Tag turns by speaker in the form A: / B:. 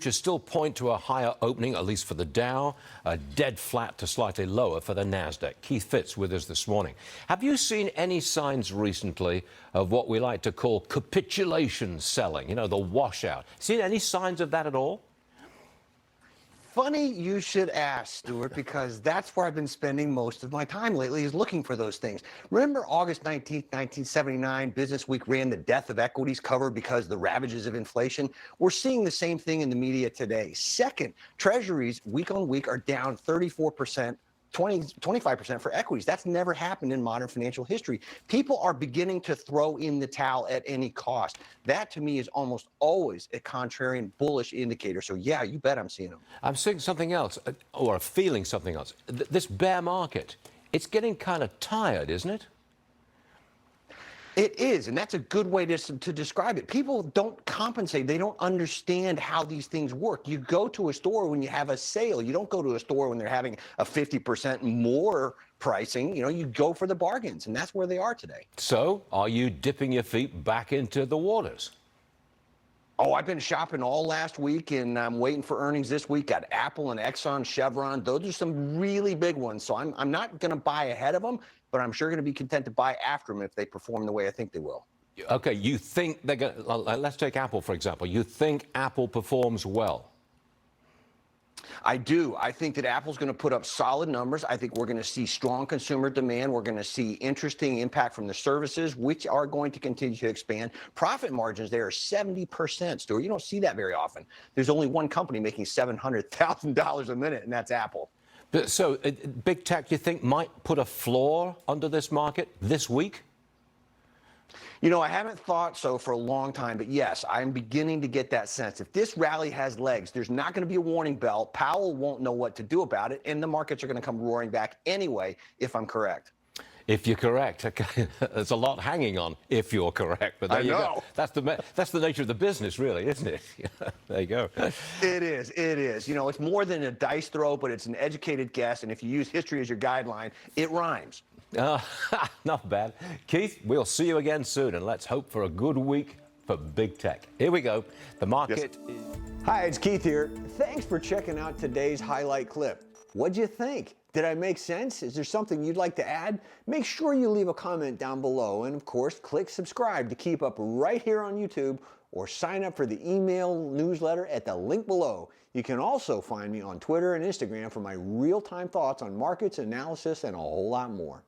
A: Futures still point to a higher opening, at least for the Dow, a dead flat to slightly lower for the Nasdaq. Keith Fitz with us this morning. Have you seen any signs recently of what we like to call capitulation selling, you know, the washout? Seen any signs of that at all?
B: Funny you should ask, Stuart, because that's where I've been spending most of my time lately, is looking for those things. Remember August 19th, 1979, Business Week ran the death of equities cover because the ravages of inflation? We're seeing the same thing in the media today. Second, treasuries week on week are down 34%. 25% for equities. That's never happened in modern financial history. People are beginning to throw in the towel at any cost. That to me is almost always a contrarian bullish indicator. So yeah, you bet I'm seeing them.
A: I'm seeing something else, or feeling something else. This bear market, it's getting kind of tired, isn't it?
B: It is, and that's a good way to describe it. People don't compensate. They don't understand how these things work. You go to a store when you have a sale. You don't go to a store when they're having a 50% more pricing. You know, you go for the bargains, and that's where they are today.
A: So, are you dipping your feet back into the waters?
B: Oh, I've been shopping all last week, and I'm waiting for earnings this week. Got Apple and Exxon, Chevron. Those are some really big ones. So I'm not going to buy ahead of them, but I'm sure going to be content to buy after them if they perform the way I think they will.
A: Okay, you think they're going to, let's take Apple, for example. You think Apple performs well?
B: I do. I think that Apple's going to put up solid numbers. I think we're going to see strong consumer demand. We're going to see interesting impact from the services, which are going to continue to expand. Profit margins there are 70%, Stuart. You don't see that very often. There's only one company making $700,000 a minute, and that's Apple.
A: So, big tech, you think, might put a floor under this market this week?
B: You know, I haven't thought so for a long time, but yes, I'm beginning to get that sense. If this rally has legs, there's not going to be a warning bell. Powell won't know what to do about it, and the markets are going to come roaring back anyway, if I'm correct.
A: If you're correct. Okay. There's a lot hanging on if you're correct. But there you go. That's the nature of the business, really, isn't it? There you go.
B: It is. It is. You know, it's more than a dice throw, but it's an educated guess. And if you use history as your guideline, it rhymes.
A: Not bad. Keith, we'll see you again soon, and let's hope for a good week for big tech. Here we go. The market is...
C: Hi, it's Keith here. Thanks for checking out today's highlight clip. What'd you think? Did I make sense? Is there something you'd like to add? Make sure you leave a comment down below, and of course, click subscribe to keep up right here on YouTube, or sign up for the email newsletter at the link below. You can also find me on Twitter and Instagram for my real-time thoughts on markets, analysis, and a whole lot more.